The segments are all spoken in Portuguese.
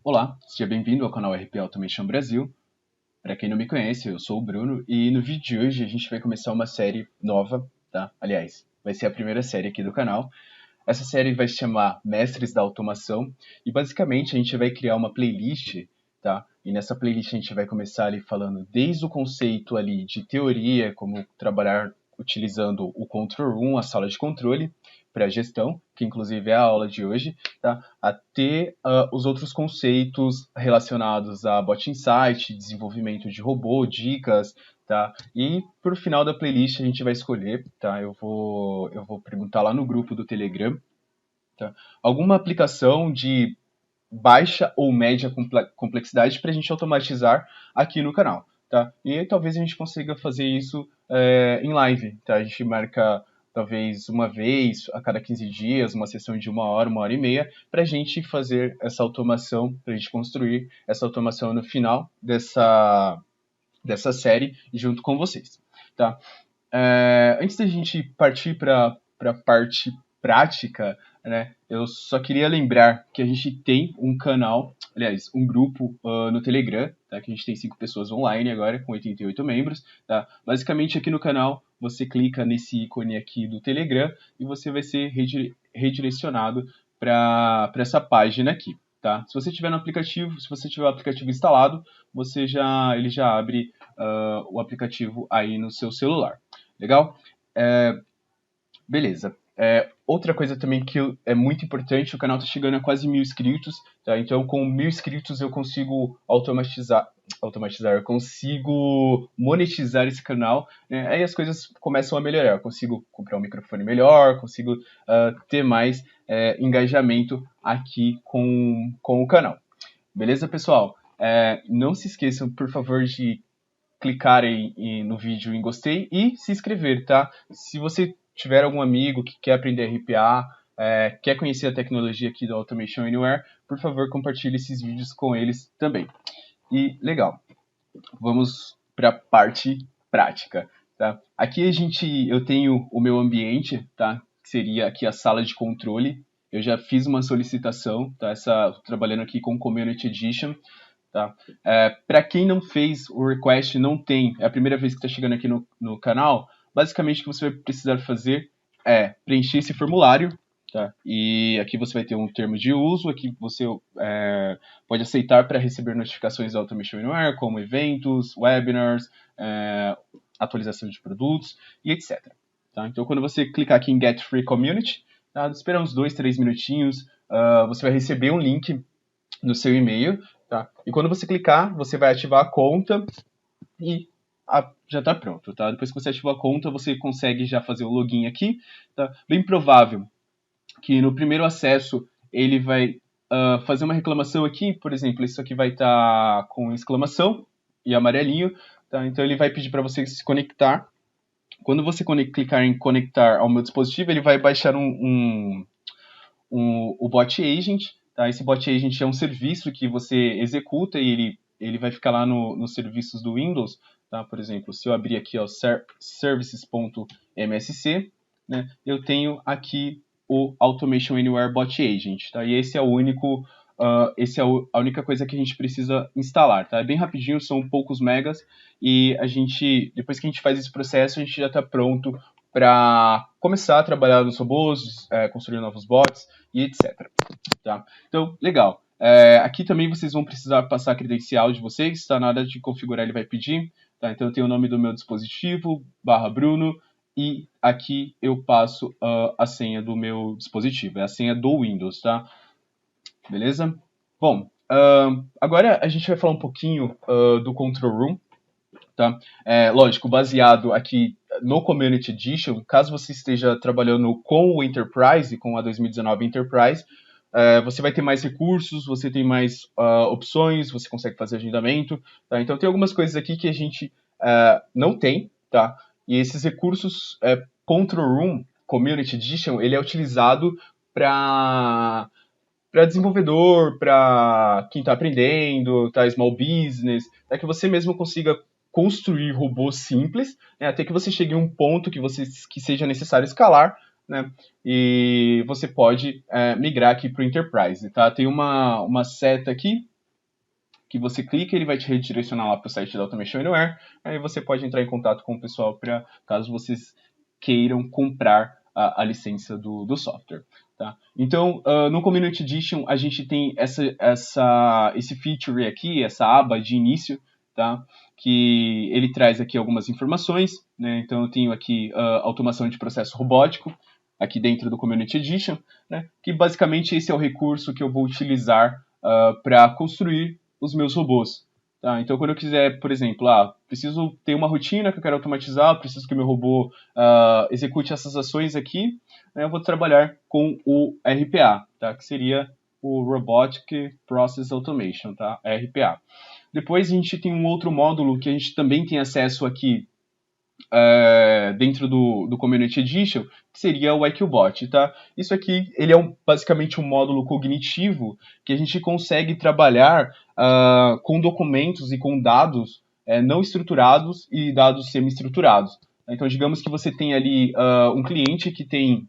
Olá, seja bem-vindo ao canal RP Automation Brasil. Para quem não me conhece, eu sou o Bruno e no vídeo de hoje a gente vai começar uma série nova, tá? Aliás, vai ser a primeira série aqui do canal. Essa série vai se chamar Mestres da Automação e basicamente a gente vai criar uma playlist, tá? E nessa playlist a gente vai começar ali falando desde o conceito ali de teoria, como trabalhar utilizando o Control Room, a sala de controle para gestão, que inclusive é a aula de hoje, tá? Até os outros conceitos relacionados a Bot Insight, desenvolvimento de robô, dicas, tá? E por final da playlist a gente vai escolher, tá? Eu vou perguntar lá no grupo do Telegram, tá? Alguma aplicação de baixa ou média complexidade para a gente automatizar aqui no canal, tá? E talvez a gente consiga fazer isso em live, tá? A gente marca talvez uma vez a cada 15 dias, uma sessão de uma hora e meia, para a gente fazer essa automação, para a gente construir essa automação no final dessa série junto com vocês, tá? Antes da gente partir para a parte prática, né, eu só queria lembrar que a gente tem um canal, aliás, um grupo no Telegram, tá, que a gente tem 5 pessoas online agora, com 88 membros. Tá? Basicamente, aqui no canal, você clica nesse ícone aqui do Telegram e você vai ser redirecionado para essa página aqui. Tá? Se você tiver no aplicativo, se você tiver o aplicativo instalado, ele já abre o aplicativo aí no seu celular. Legal? Beleza. Outra coisa também que é muito importante, o canal está chegando a quase 1.000 inscritos, tá? Então com 1.000 inscritos eu consigo eu consigo monetizar esse canal, né? Aí as coisas começam a melhorar, eu consigo comprar um microfone melhor, consigo ter mais engajamento aqui com o canal. Beleza, pessoal? Não se esqueçam, por favor, de clicarem no vídeo em gostei e se inscrever, tá? Se você tiver algum amigo que quer aprender RPA, quer conhecer a tecnologia aqui do Automation Anywhere, por favor, compartilhe esses vídeos com eles também. E legal, vamos para a parte prática, tá? Aqui eu tenho o meu ambiente, tá? Que seria aqui a sala de controle. Eu já fiz uma solicitação, tá? Trabalhando aqui com Community Edition. Tá? Para quem não fez o request, não tem, é a primeira vez que está chegando aqui no canal, basicamente o que você vai precisar fazer é preencher esse formulário, tá? E aqui você vai ter um termo de uso, aqui você pode aceitar para receber notificações da Automation Anywhere, como eventos, webinars, atualização de produtos e etc. Tá? Então, quando você clicar aqui em Get Free Community, tá? Espera uns 2, 3 minutinhos, você vai receber um link no seu e-mail, tá? E quando você clicar, você vai ativar a conta e já está pronto, tá? Depois que você ativou a conta, você consegue já fazer o login aqui, tá? Bem provável que no primeiro acesso ele vai fazer uma reclamação aqui, por exemplo, isso aqui vai estar com exclamação e amarelinho, tá? Então ele vai pedir para você se conectar. Quando você clicar em conectar ao meu dispositivo, ele vai baixar o Bot Agent. Tá? Esse Bot Agent é um serviço que você executa e ele vai ficar lá nos serviços do Windows. Tá? Por exemplo, se eu abrir aqui ó, services.msc, né, eu tenho aqui o Automation Anywhere Bot Agent. Tá? E esse é o único, a única coisa que a gente precisa instalar. Tá? É bem rapidinho, são poucos megas, e depois que a gente faz esse processo, a gente já está pronto para começar a trabalhar nos robôs, construir novos bots e etc. Tá? Então, legal. Aqui também vocês vão precisar passar a credencial de vocês, tá? Na hora de configurar ele vai pedir. Tá? Então eu tenho o nome do meu dispositivo, /Bruno, e aqui eu passo a senha do meu dispositivo, é a senha do Windows, tá? Beleza? Bom, agora a gente vai falar um pouquinho do Control Room, tá? Lógico, baseado aqui no Community Edition, caso você esteja trabalhando com o Enterprise, com a 2019 Enterprise, você vai ter mais recursos, você tem mais opções, você consegue fazer agendamento, tá? Então tem algumas coisas aqui que a gente não tem, tá? E esses recursos, Control Room Community Edition, ele é utilizado para desenvolvedor, para quem está aprendendo, tá? Small business, para que você mesmo consiga construir robôs simples, né, até que você chegue a um ponto que seja necessário escalar, né, e você pode migrar aqui para o Enterprise. Tá? Tem uma seta aqui, que você clica, ele vai te redirecionar lá para o site da Automation Anywhere. Aí você pode entrar em contato com o pessoal para caso vocês queiram comprar a licença do software. Tá? Então, no Community Edition, a gente tem esse feature aqui, essa aba de início, tá? Que ele traz aqui algumas informações. Né? Então, eu tenho aqui automação de processo robótico, aqui dentro do Community Edition, né? Que basicamente esse é o recurso que eu vou utilizar para construir os meus robôs. Tá? Então, quando eu quiser, por exemplo, preciso ter uma rotina que eu quero automatizar, preciso que o meu robô execute essas ações aqui, né, eu vou trabalhar com o RPA, tá? Que seria o Robotic Process Automation, tá? RPA. Depois a gente tem um outro módulo que a gente também tem acesso aqui dentro do Community Edition, que seria o IQBot, tá? Isso aqui, ele é basicamente um módulo cognitivo que a gente consegue trabalhar com documentos e com dados não estruturados e dados semi-estruturados. Então, digamos que você tem ali um cliente que tem...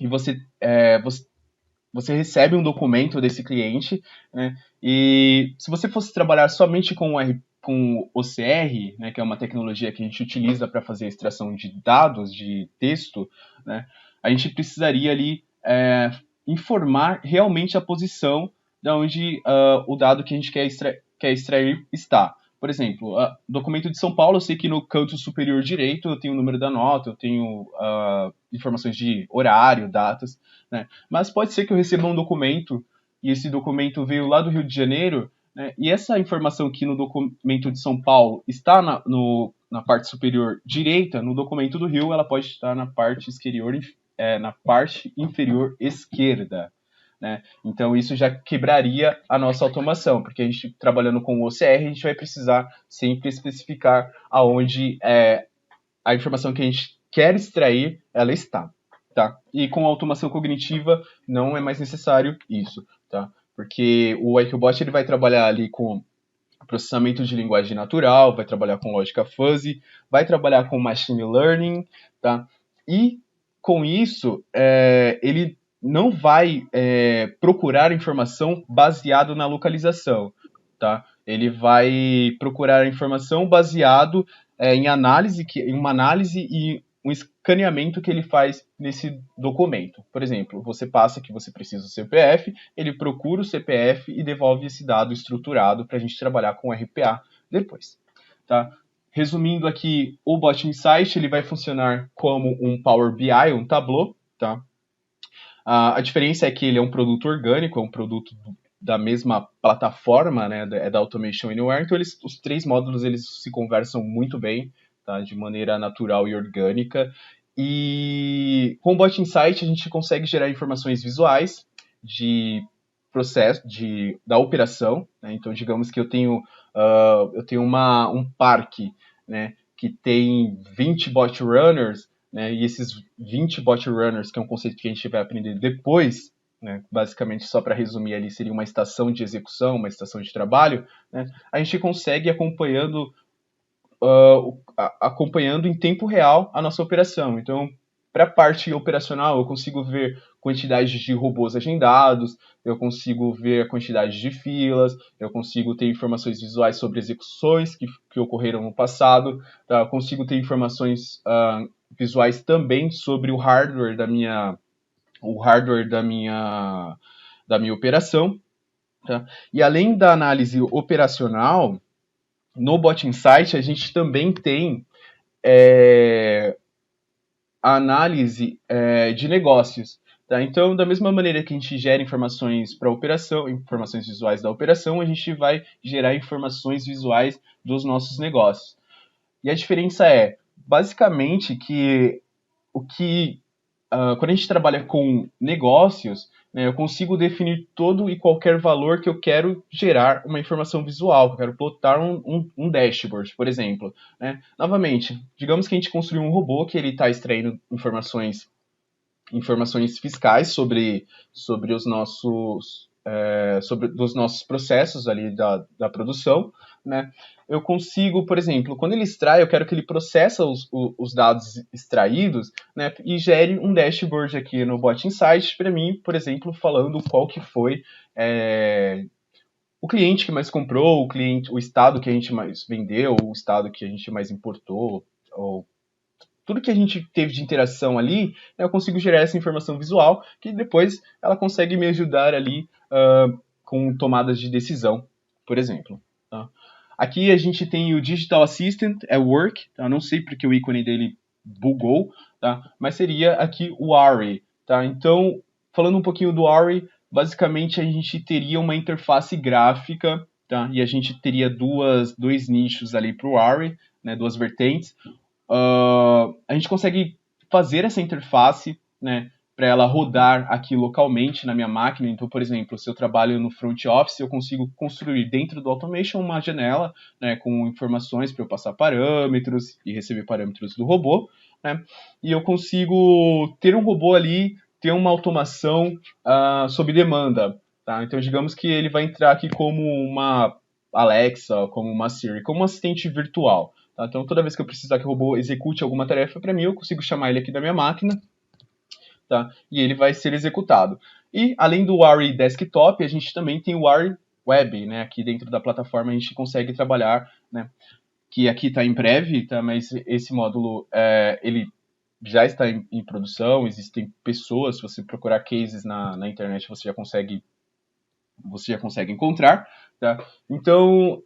e você recebe um documento desse cliente, né? E se você fosse trabalhar somente com o OCR, né, que é uma tecnologia que a gente utiliza para fazer a extração de dados, de texto, né, a gente precisaria ali informar realmente a posição de onde o dado que a gente quer extrair está. Por exemplo, documento de São Paulo, eu sei que no canto superior direito eu tenho o número da nota, eu tenho informações de horário, datas, né? Mas pode ser que eu receba um documento e esse documento veio lá do Rio de Janeiro, né? E essa informação aqui no documento de São Paulo está na parte superior direita, no documento do Rio ela pode estar na parte inferior esquerda. Né? Então isso já quebraria a nossa automação, porque a gente trabalhando com o OCR, a gente vai precisar sempre especificar aonde a informação que a gente quer extrair, ela está. Tá? E com a automação cognitiva não é mais necessário isso, tá? Porque o IQBot ele vai trabalhar ali com processamento de linguagem natural, vai trabalhar com lógica fuzzy, vai trabalhar com machine learning, tá? E com isso, ele não vai procurar informação baseado na localização, tá? Ele vai procurar informação baseado em uma análise e um escaneamento que ele faz nesse documento. Por exemplo, você passa que você precisa do CPF, ele procura o CPF e devolve esse dado estruturado para a gente trabalhar com RPA depois. Tá? Resumindo aqui, o Bot Insight ele vai funcionar como um Power BI, um Tableau. Tá? A diferença é que ele é um produto orgânico, é um produto da mesma plataforma, né, da Automation Anywhere, então os três módulos eles se conversam muito bem, tá, de maneira natural e orgânica. E com o Bot Insight a gente consegue gerar informações visuais de processo da operação, né? Então digamos que eu tenho um parque, né, que tem 20 bot runners, né, e esses 20 bot runners, que é um conceito que a gente vai aprender depois, né, basicamente só para resumir ali seria uma estação de execução, uma estação de trabalho, né, a gente consegue acompanhando em tempo real a nossa operação. Então, para a parte operacional, eu consigo ver quantidade de robôs agendados, eu consigo ver a quantidade de filas, eu consigo ter informações visuais sobre execuções que ocorreram no passado, tá? Eu consigo ter informações visuais também sobre o hardware da minha operação. Tá? E além da análise operacional, no Bot Insight a gente também tem a análise de negócios. Tá? Então, da mesma maneira que a gente gera informações para a operação, informações visuais da operação, a gente vai gerar informações visuais dos nossos negócios. E a diferença basicamente, que quando a gente trabalha com negócios, né, eu consigo definir todo e qualquer valor que eu quero gerar uma informação visual, que eu quero plotar um dashboard, por exemplo. Né? Novamente, digamos que a gente construiu um robô que ele está extraindo informações fiscais sobre os nossos dos nossos processos ali da produção, né? Eu consigo, por exemplo, quando ele extrai, eu quero que ele processe os dados extraídos, né, e gere um dashboard aqui no Bot Insight para mim, por exemplo, falando qual que foi o cliente que mais comprou, o estado que a gente mais vendeu, o estado que a gente mais importou, ou tudo que a gente teve de interação ali, né, eu consigo gerar essa informação visual que depois ela consegue me ajudar ali com tomadas de decisão, por exemplo. Tá? Aqui a gente tem o Digital Assistant at Work, tá? Não sei porque o ícone dele bugou, tá? Mas seria aqui o ARI. Tá? Então, falando um pouquinho do ARI, basicamente a gente teria uma interface gráfica, tá? E a gente teria dois nichos ali para o ARI, né? Duas vertentes. A gente consegue fazer essa interface, né, para ela rodar aqui localmente na minha máquina. Então, por exemplo, se eu trabalho no front office, eu consigo construir dentro do automation uma janela, né, com informações para eu passar parâmetros e receber parâmetros do robô, né, e eu consigo ter um robô ali, ter uma automação sob demanda. Tá? Então, digamos que ele vai entrar aqui como uma Alexa, como uma Siri, como um assistente virtual. Tá? Então, toda vez que eu precisar que o robô execute alguma tarefa para mim, eu consigo chamar ele aqui da minha máquina, tá? E ele vai ser executado. E, além do ARI Desktop, a gente também tem o ARI Web, né? Aqui dentro da plataforma a gente consegue trabalhar, né? Que aqui está em breve, tá? Mas esse módulo, ele já está em produção, existem pessoas, se você procurar cases na internet, você já consegue encontrar. Tá? Então,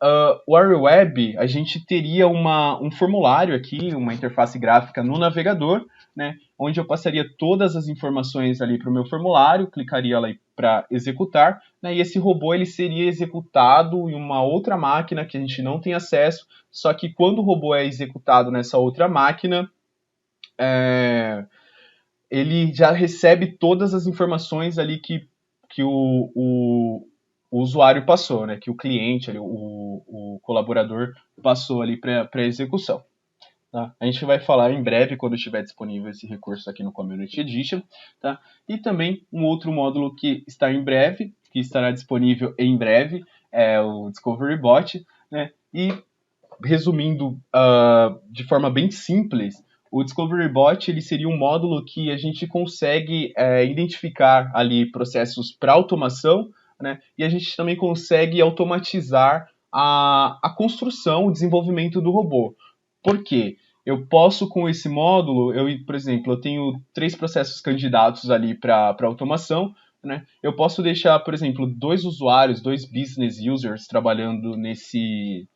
o ARIWeb, a gente teria um formulário aqui, uma interface gráfica no navegador, né, onde eu passaria todas as informações ali para o meu formulário, clicaria lá para executar, né, e esse robô ele seria executado em uma outra máquina que a gente não tem acesso, só que quando o robô é executado nessa outra máquina, ele já recebe todas as informações ali que o usuário passou, né? Que o cliente, ali, o colaborador passou ali para a execução. Tá? A gente vai falar em breve, quando estiver disponível esse recurso aqui no Community Edition. Tá? E também um outro módulo que está em breve, que estará disponível em breve, é o Discovery Bot. Né? E, resumindo de forma bem simples, o Discovery Bot ele seria um módulo que a gente consegue identificar ali processos para automação, né? E a gente também consegue automatizar a construção, o desenvolvimento do robô. Por quê? Eu posso, com esse módulo, por exemplo, eu tenho 3 processos candidatos ali para automação, né? Eu posso deixar, por exemplo, 2 usuários, 2 business users trabalhando nesse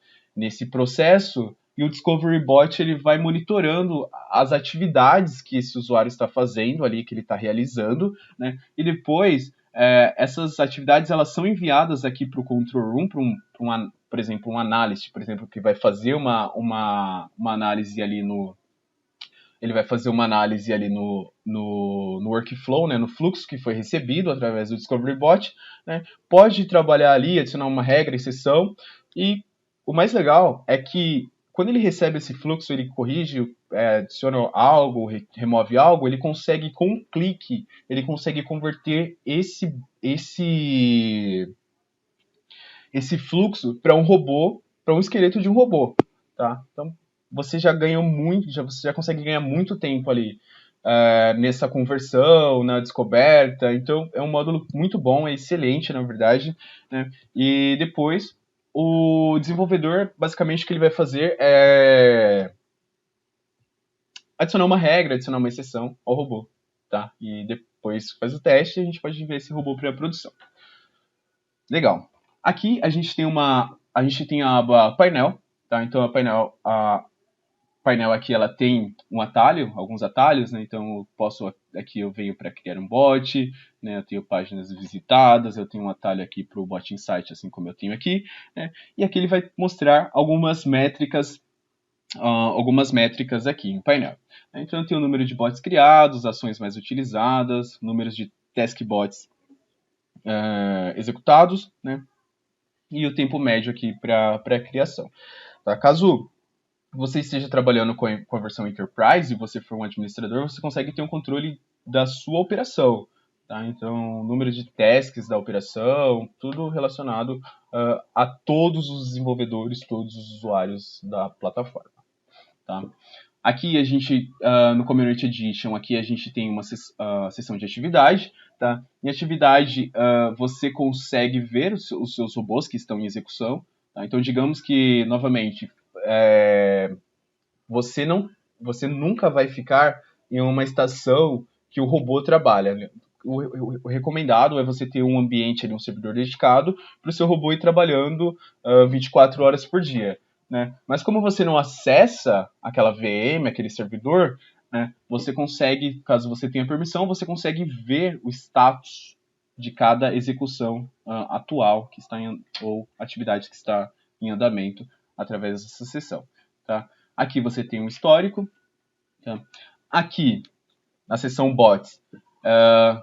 processo, e o Discovery Bot ele vai monitorando as atividades que esse usuário está fazendo ali, que ele está realizando, né? E depois essas atividades elas são enviadas aqui para o control room, por exemplo, um analyst, por exemplo, que vai fazer uma análise ali ele vai fazer uma análise ali no workflow, né, no fluxo que foi recebido através do Discovery Bot, né, pode trabalhar ali, adicionar uma regra, exceção, e o mais legal é que quando ele recebe esse fluxo, ele corrige, adiciona algo, remove algo, ele consegue, com um clique, ele consegue converter esse fluxo para um robô, para um esqueleto de um robô. Tá? Então, você já ganha muito, você já consegue ganhar muito tempo ali nessa conversão, na descoberta. Então, é um módulo muito bom, é excelente, na verdade. Né? E depois, o desenvolvedor, basicamente, o que ele vai fazer é adicionar uma regra, adicionar uma exceção ao robô. Tá? E depois faz o teste e a gente pode ver esse robô para a produção. Legal. Aqui a gente tem a aba painel, tá? Então a painel aqui ela tem alguns atalhos, né? Então aqui eu venho para criar um bot, né? Eu tenho páginas visitadas, eu tenho um atalho aqui para o Bot Insight, assim como eu tenho aqui, né? E aqui ele vai mostrar algumas métricas aqui no painel. Então eu tenho o número de bots criados, ações mais utilizadas, números de task bots executados, né? E o tempo médio aqui para a criação. Tá? Caso você esteja trabalhando com a versão Enterprise e você for um administrador, você consegue ter um controle da sua operação. Tá? Então, número de tasks da operação, tudo relacionado a todos os desenvolvedores, todos os usuários da plataforma. Tá? Aqui a gente, no Community Edition, aqui a gente tem uma seção de atividade, Tá? Em atividade, você consegue ver os seus robôs que estão em execução. Tá? Então, digamos que, novamente, você, não, você nunca vai ficar em uma estação que o robô trabalha. O recomendado é você ter um ambiente, ali, um servidor dedicado, para o seu robô ir trabalhando 24 horas por dia. Né? Mas como você não acessa aquela VM, aquele servidor, né, você consegue, caso você tenha permissão, você consegue ver o status de cada execução atual que está ou atividade que está em andamento através dessa sessão. Tá? Aqui você tem um histórico. Tá? Aqui, na seção bots,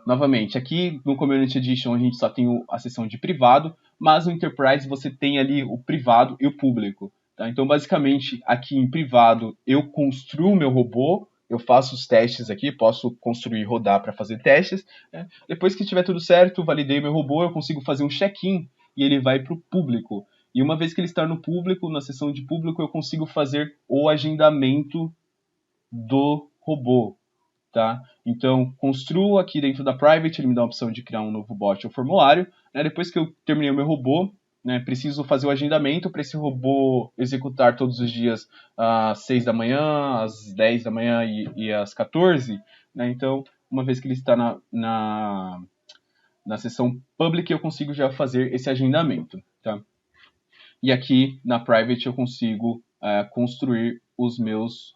novamente, aqui no Community Edition a gente só tem a seção de privado, mas no Enterprise você tem ali o privado e o público. Tá? Então, basicamente, aqui em privado eu construo meu robô, eu faço os testes aqui, posso construir e rodar para fazer testes. Né? Depois que tiver tudo certo, validei meu robô, eu consigo fazer um check-in e ele vai para o público. E uma vez que ele está no público, na seção de público, eu consigo fazer o agendamento do robô. Tá? Então, construo aqui dentro da Private, ele me dá a opção de criar um novo bot ou formulário. Né? Depois que eu terminei o meu robô, né, preciso fazer o agendamento para esse robô executar todos os dias às 6 da manhã, às 10 da manhã e às 14. Né? Então, uma vez que ele está na seção Public, eu consigo já fazer esse agendamento. Tá? E aqui na Private eu consigo construir os meus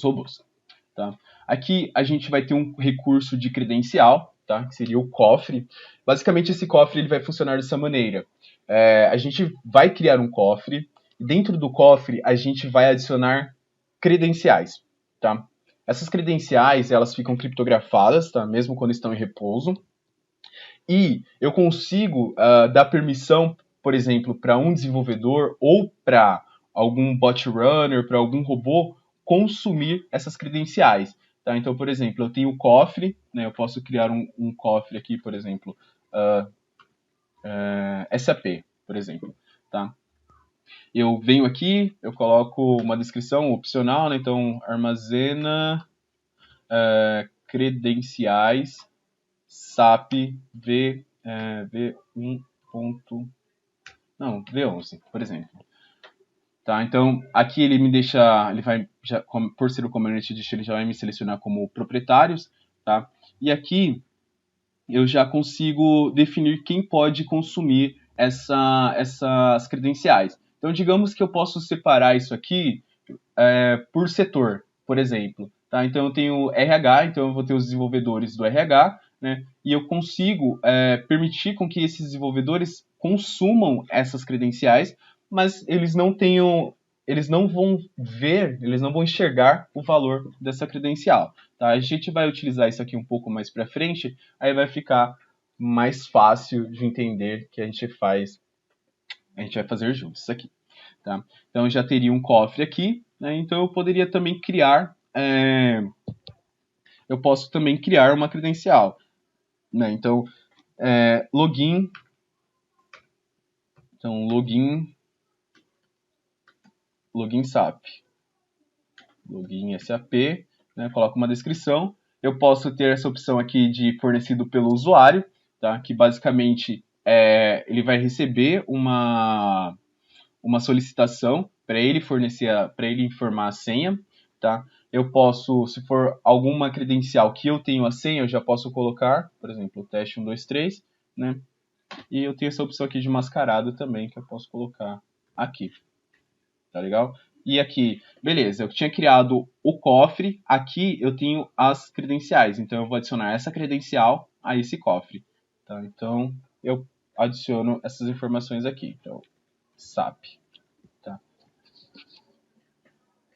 robôs. Tá? Aqui a gente vai ter um recurso de credencial, tá? Que seria o cofre. Basicamente esse cofre ele vai funcionar dessa maneira. A gente vai criar um cofre, e dentro do cofre a gente vai adicionar credenciais. Tá? Essas credenciais elas ficam criptografadas, tá? Mesmo quando estão em repouso. E eu consigo dar permissão, por exemplo, para um desenvolvedor ou para algum bot runner, para algum robô, consumir essas credenciais. Tá? Então, por exemplo, eu tenho o cofre, né? Eu posso criar um cofre aqui, por exemplo, SAP, por exemplo. Tá? Eu venho aqui, eu coloco uma descrição opcional, né? Então armazena credenciais SAP V1. Não, V11, por exemplo. Tá, então aqui ele me deixa, ele vai, já, por ser o Community Edition, ele já vai me selecionar como proprietários, tá? E aqui eu já consigo definir quem pode consumir essas credenciais. Então digamos que eu posso separar isso aqui por setor, por exemplo. Tá? Então eu tenho RH, então eu vou ter os desenvolvedores do RH, né? E eu consigo permitir com que esses desenvolvedores consumam essas credenciais, mas eles não vão ver, eles não vão enxergar o valor dessa credencial. Tá? A gente vai utilizar isso aqui um pouco mais para frente, aí vai ficar mais fácil de entender que a gente vai fazer juntos isso aqui. Tá? Então eu já teria um cofre aqui, né? Então eu poderia também criar, eu posso também criar uma credencial, né? Então login, então login SAP, login SAP, né? Coloco uma descrição. Eu posso ter essa opção aqui de fornecido pelo usuário, tá? Que basicamente ele vai receber uma solicitação para ele fornecer, para ele informar a senha, tá? Eu posso, se for alguma credencial que eu tenho a senha, eu já posso colocar, por exemplo, teste 123, né? E eu tenho essa opção aqui de mascarado também, que eu posso colocar aqui. Tá legal? E aqui, beleza, eu tinha criado o cofre, aqui eu tenho as credenciais, então eu vou adicionar essa credencial a esse cofre. Tá? Então, eu adiciono essas informações aqui. Então, SAP. Tá?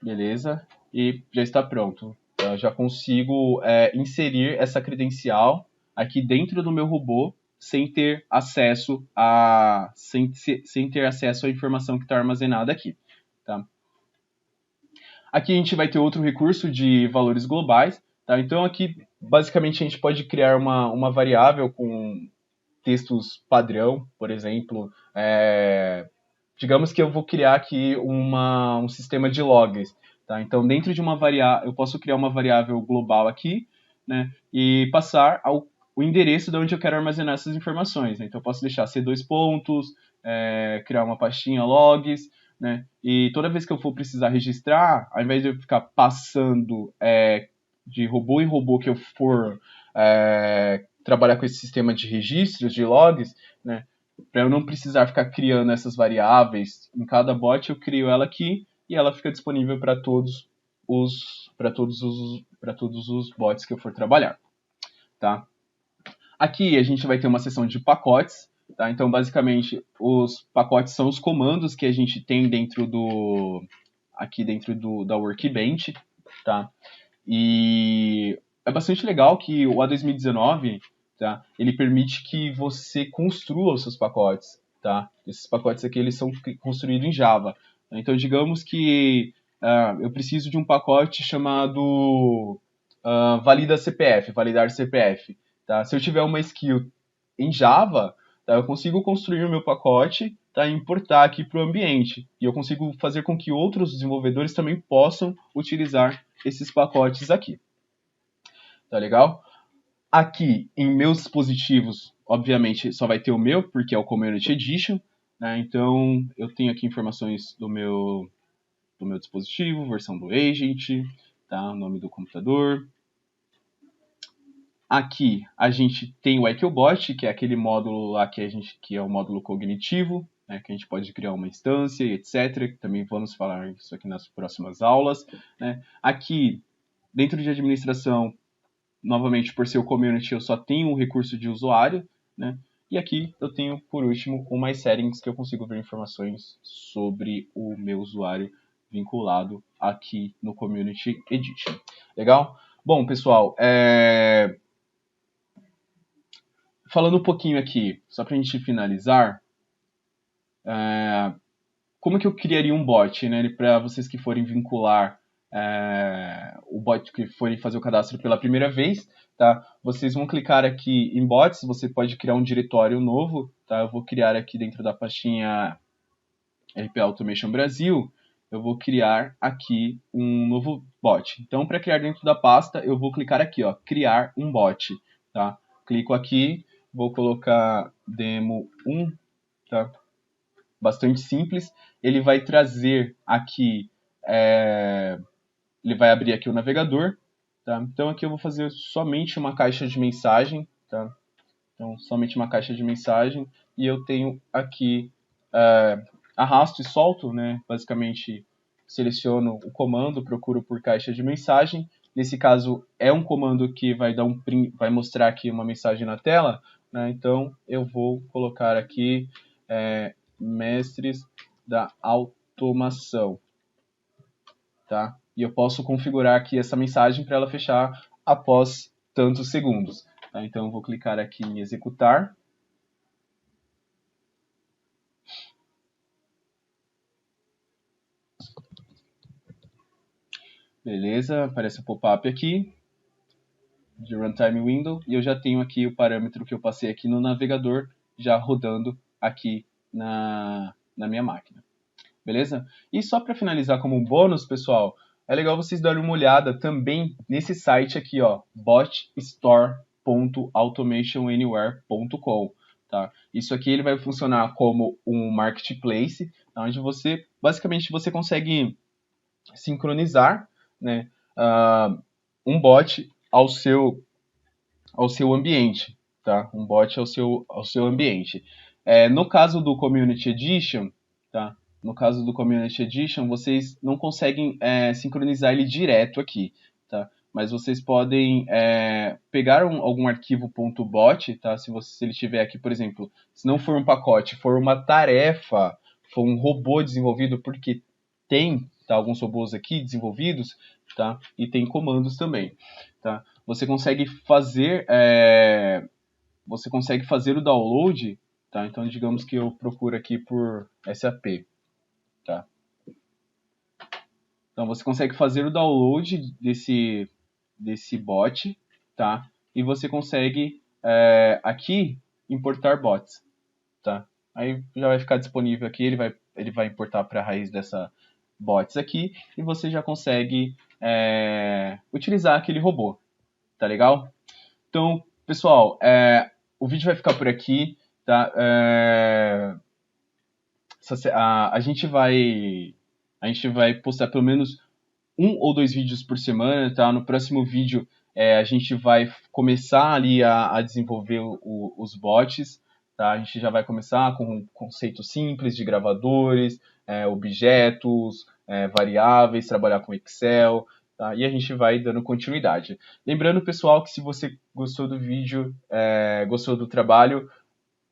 Beleza? E já está pronto. Eu já consigo inserir essa credencial aqui dentro do meu robô sem ter acesso sem ter acesso à informação que está armazenada aqui. Tá? Aqui a gente vai ter outro recurso de valores globais. Tá? Então aqui, basicamente, a gente pode criar uma variável com textos padrão, por exemplo. Digamos que eu vou criar aqui um sistema de logs. Tá? Então, dentro de uma variável, eu posso criar uma variável global aqui, né? E passar o endereço de onde eu quero armazenar essas informações, né? Então eu posso deixar C2 pontos, criar uma pastinha logs, né? E toda vez que eu for precisar registrar, ao invés de eu ficar passando de robô em robô que eu for trabalhar com esse sistema de registros, de logs, né? Para eu não precisar ficar criando essas variáveis em cada bot, eu crio ela aqui e ela fica disponível para todos os bots que eu for trabalhar, tá? Aqui a gente vai ter uma seção de pacotes, tá? Então basicamente os pacotes são os comandos que a gente tem dentro da Workbench, tá? E é bastante legal que o A2019, tá? Ele permite que você construa os seus pacotes, tá? Esses pacotes aqui eles são construídos em Java. Então digamos que eu preciso de um pacote chamado validar CPF, tá? Se eu tiver uma skill em Java, tá? Eu consigo construir o meu pacote, tá? E importar aqui para o ambiente. E eu consigo fazer com que outros desenvolvedores também possam utilizar esses pacotes aqui. Tá legal? Aqui, em meus dispositivos, obviamente, só vai ter o meu, porque é o Community Edition, né? Então, eu tenho aqui informações do meu dispositivo, versão do agent, tá? O nome do computador. Aqui, a gente tem o IQBot, que é aquele módulo lá que é o módulo cognitivo, né? Que a gente pode criar uma instância e etc. Também vamos falar isso aqui nas próximas aulas, né? Aqui, dentro de administração, novamente, por ser o community, eu só tenho um recurso de usuário, né? E aqui eu tenho, por último, o My Settings, que eu consigo ver informações sobre o meu usuário vinculado aqui no Community Edition. Legal? Bom, pessoal, falando um pouquinho aqui, só para a gente finalizar, como que eu criaria um bot, né? Para vocês que forem vincular o bot, que forem fazer o cadastro pela primeira vez, tá? Vocês vão clicar aqui em bots, você pode criar um diretório novo, tá? Eu vou criar aqui dentro da pastinha RP Automation Brasil, eu vou criar aqui um novo bot. Então, para criar dentro da pasta, eu vou clicar aqui, ó, criar um bot, tá? Clico aqui, vou colocar demo 1, tá? Bastante simples. Ele vai trazer aqui, ele vai abrir aqui o navegador, tá? Então aqui eu vou fazer somente uma caixa de mensagem, tá? Então somente uma caixa de mensagem e eu tenho aqui arrasto e solto, né? Basicamente seleciono o comando, procuro por caixa de mensagem. Nesse caso é um comando que vai dar vai mostrar aqui uma mensagem na tela, né? Então eu vou colocar aqui mestres da automação, tá? E eu posso configurar aqui essa mensagem para ela fechar após tantos segundos, tá? Então eu vou clicar aqui em executar. Beleza, aparece o pop-up aqui de Runtime Window e eu já tenho aqui o parâmetro que eu passei aqui no navegador já rodando aqui na minha máquina. Beleza? E só para finalizar como um bônus, pessoal, é legal vocês darem uma olhada também nesse site aqui, ó, botstore.automationanywhere.com, tá? Isso aqui ele vai funcionar como um marketplace, onde você, basicamente, você consegue sincronizar, né, um bot ao seu ambiente, tá? Um bot ao seu ambiente. No caso do Community Edition, tá? No caso do Community Edition, vocês não conseguem sincronizar ele direto aqui, tá? Mas vocês podem pegar algum arquivo .bot, tá? Se ele estiver aqui, por exemplo, se não for um pacote, for uma tarefa, for um robô desenvolvido, porque tem alguns robôs aqui desenvolvidos, tá? E tem comandos também, tá? Você consegue fazer o download, tá? Então digamos que eu procuro aqui por SAP, tá? Então você consegue fazer o download desse bot, tá? E você consegue aqui importar bots, tá? Aí já vai ficar disponível aqui, ele vai importar para a raiz dessa bots aqui e você já consegue utilizar aquele robô, tá legal? Então, Pessoal, o vídeo vai ficar por aqui, tá? A gente vai postar pelo menos 1 ou 2 vídeos por semana, tá? No próximo vídeo a gente vai começar ali a desenvolver os bots, tá? A gente já vai começar com um conceito simples de gravadores, objetos, variáveis, trabalhar com Excel, tá? E a gente vai dando continuidade. Lembrando, pessoal, que se você gostou do vídeo, gostou do trabalho,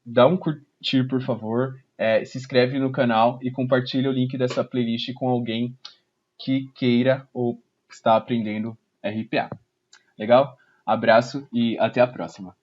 dá um curtir, por favor, se inscreve no canal e compartilha o link dessa playlist com alguém que queira ou está aprendendo RPA. Legal? Abraço e até a próxima.